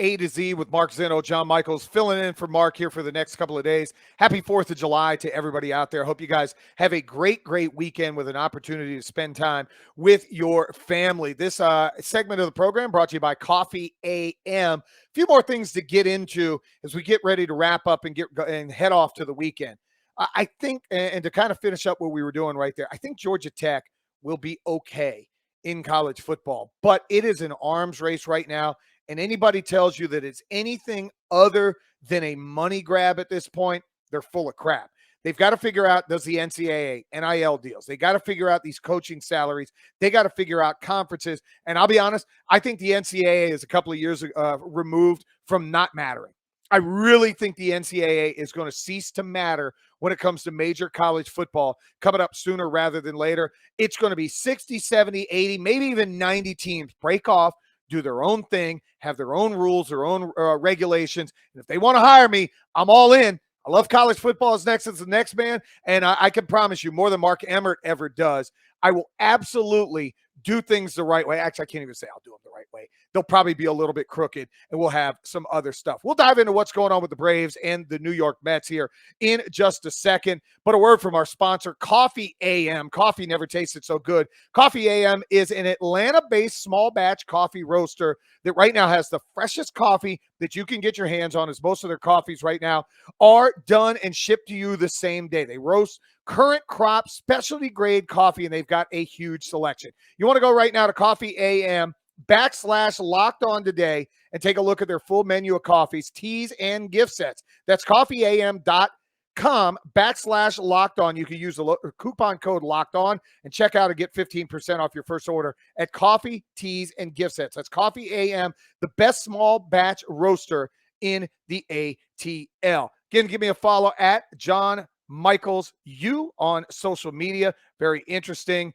A to Z with Mark Zinno, John Michaels, filling in for Mark here for the next couple of days. Happy 4th of July to everybody out there. Hope you guys have a great weekend with an opportunity to spend time with your family. This segment of the program brought to you by Coffee AM. A few more things to get into as we get ready to wrap up and head off to the weekend. I think, and to kind of finish up what we were doing right there, I think Georgia Tech will be okay in college football, but it is an arms race right now. And anybody tells you that it's anything other than a money grab at this point, they're full of crap. They've got to figure out, does the NCAA NIL deals? They got to figure out these coaching salaries. They got to figure out conferences. And I'll be honest, I think the NCAA is a couple of years removed from not mattering. I really think the NCAA is going to cease to matter when it comes to major college football coming up sooner rather than later. It's going to be 60, 70, 80, maybe even 90 teams break off, do their own thing, have their own rules, their own regulations. And if they want to hire me, I'm all in. I love college football as next as the next man. And I can promise you more than Mark Emmert ever does, I will absolutely do things the right way. Actually, I can't even say I'll do them the right way. They'll probably be a little bit crooked, and we'll have some other stuff. We'll dive into what's going on with the Braves and the New York Mets here in just a second. But a word from our sponsor, Coffee AM. Coffee never tasted so good. Coffee AM is an Atlanta-based small batch coffee roaster that right now has the freshest coffee that you can get your hands on, as most of their coffees right now are done and shipped to you the same day. They roast current crop specialty grade coffee, and they've got a huge selection. You want to go right now to Coffee AM /locked on today and take a look at their full menu of coffees, teas, and gift sets. That's coffeeam.com /locked on. You can use the coupon code locked on and check out and get 15% off your first order at coffee, teas, and gift sets. That's Coffee AM, the best small batch roaster in the ATL. Again, give me a follow at John Michaels U on social media. Very interesting.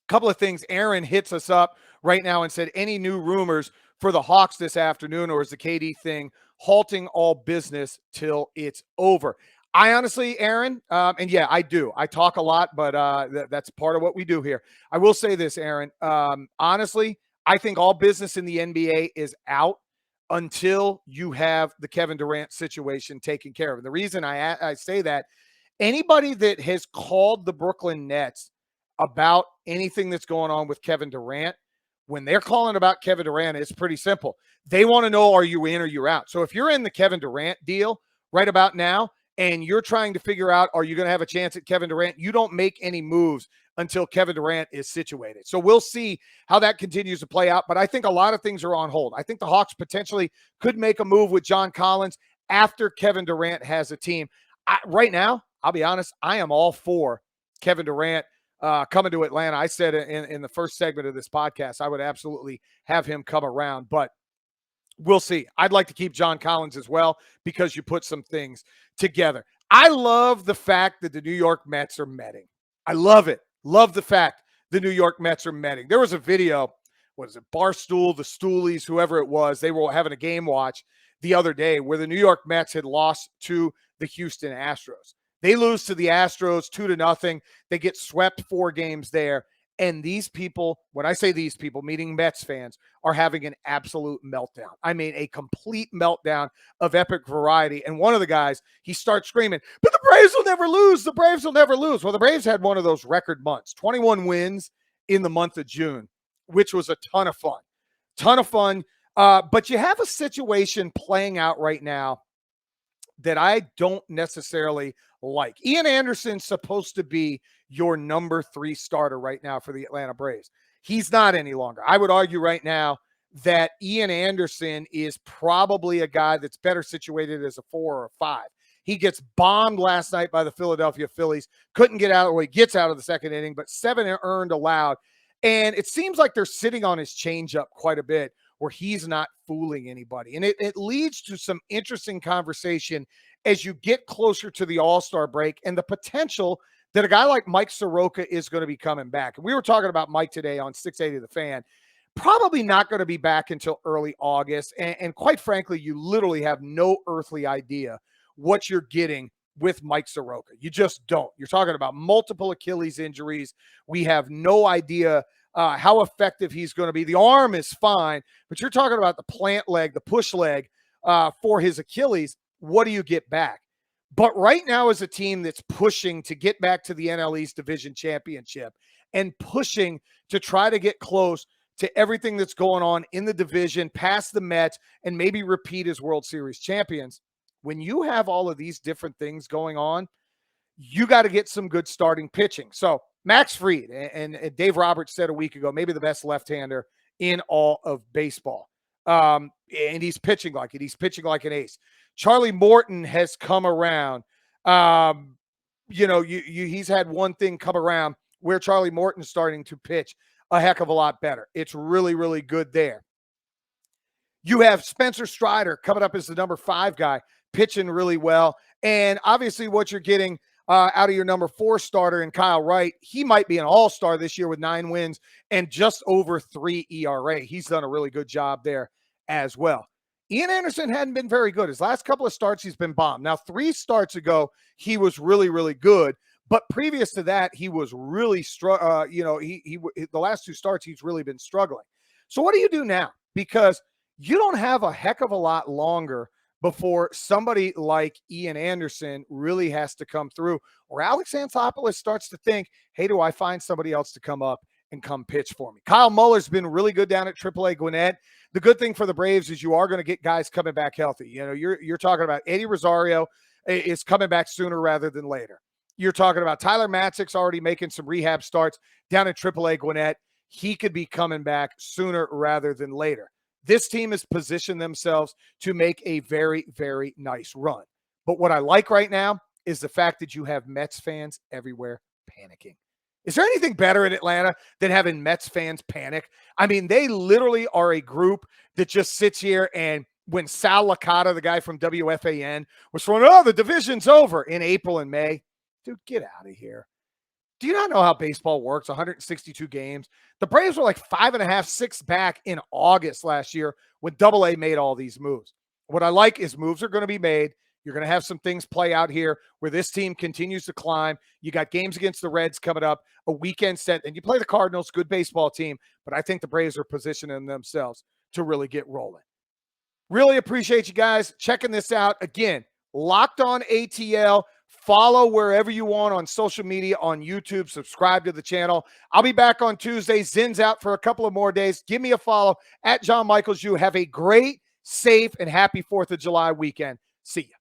Couple of things. Aaron hits us up right now and said, any new rumors for the Hawks this afternoon, or is the KD thing halting all business till it's over? I honestly, Aaron, and yeah, I do. I talk a lot, but that's part of what we do here. I will say this, Aaron. Honestly, I think all business in the NBA is out until you have the Kevin Durant situation taken care of. And the reason I say that, anybody that has called the Brooklyn Nets about anything that's going on with Kevin Durant, when they're calling about Kevin Durant, it's pretty simple. They want to know, are you in or you're out? So if you're in the Kevin Durant deal right about now and you're trying to figure out, are you going to have a chance at Kevin Durant, you don't make any moves until Kevin Durant is situated. So we'll see how that continues to play out. But I think a lot of things are on hold. I think the Hawks potentially could make a move with John Collins after Kevin Durant has a team. Right now, I'll be honest, I am all for Kevin Durant coming to Atlanta. I said in the first segment of this podcast, I would absolutely have him come around, but we'll see. I'd like to keep John Collins as well because you put some things together. I love the fact that the New York Mets are metting. I love it. Love the fact the New York Mets are metting. There was a video, what is it, Barstool, the Stoolies, whoever it was, they were having a game watch the other day where the New York Mets had lost to the Houston Astros. They lose to the Astros 2-0. They get swept 4 games there. And these people, when I say these people, meaning Mets fans, are having an absolute meltdown. I mean, a complete meltdown of epic variety. And one of the guys, he starts screaming, but the Braves will never lose. The Braves will never lose. Well, the Braves had one of those record months, 21 wins in the month of June, which was a ton of fun. Ton of fun. But you have a situation playing out right now that I don't necessarily like. Ian Anderson's supposed to be your number 3 starter right now for the Atlanta Braves. He's not any longer. I would argue right now that Ian Anderson is probably a guy that's better situated as a 4 or a 5. He gets bombed last night by the Philadelphia Phillies. Couldn't get out, he gets out of the second inning, but 7 earned allowed. And it seems like they're sitting on his changeup quite a bit where he's not fooling anybody. And it leads to some interesting conversation as you get closer to the All-Star break and the potential that a guy like Mike Soroka is going to be coming back. And we were talking about Mike today on 680 The Fan. Probably not going to be back until early August. And quite frankly, you literally have no earthly idea what you're getting with Mike Soroka. You just don't. You're talking about multiple Achilles injuries. We have no idea how effective he's going to be. The arm is fine, but you're talking about the plant leg, the push leg for his Achilles. What do you get back? But right now is a team that's pushing to get back to the NL East Division Championship and pushing to try to get close to everything that's going on in the division, past the Mets, and maybe repeat as World Series champions. When you have all of these different things going on, you got to get some good starting pitching. So Max Fried and Dave Roberts said a week ago, maybe the best left-hander in all of baseball. And he's pitching like it. He's pitching like an ace. Charlie Morton has come around. He's had one thing come around where Charlie Morton's starting to pitch a heck of a lot better. It's really, really good there. You have Spencer Strider coming up as the number 5 guy, pitching really well. And obviously what you're getting out of your number 4 starter in Kyle Wright, he might be an all-star this year with 9 wins and just over 3 ERA. He's done a really good job there as well. Ian Anderson hadn't been very good. His last couple of starts, he's been bombed. Now, 3 starts ago, he was really, really good. But previous to that, he was really the last 2 starts, he's really been struggling. So what do you do now? Because you don't have a heck of a lot longer before somebody like Ian Anderson really has to come through, or Alex Anthopoulos starts to think, hey, do I find somebody else to come up and come pitch for me? Kyle Muller's been really good down at AAA Gwinnett. The good thing for the Braves is you are going to get guys coming back healthy. You know, you're talking about Eddie Rosario is coming back sooner rather than later. You're talking about Tyler Matzek's already making some rehab starts down at AAA Gwinnett. He could be coming back sooner rather than later. This team has positioned themselves to make a very, very nice run. But what I like right now is the fact that you have Mets fans everywhere panicking. Is there anything better in Atlanta than having Mets fans panic? I mean, they literally are a group that just sits here, and when Sal Licata, the guy from WFAN, was throwing, oh, the division's over in April and May. Dude, get out of here. Do you not know how baseball works? 162 games. The Braves were like 5.5, 6 back in August last year when AA made all these moves. What I like is moves are going to be made. You're going to have some things play out here where this team continues to climb. You got games against the Reds coming up, a weekend set, and you play the Cardinals, good baseball team, but I think the Braves are positioning themselves to really get rolling. Really appreciate you guys checking this out. Again, Locked On ATL. Follow wherever you want on social media, on YouTube. Subscribe to the channel. I'll be back on Tuesday. Zin's out for a couple of more days. Give me a follow at John Michaels. You have a great, safe, and happy 4th of July weekend. See ya.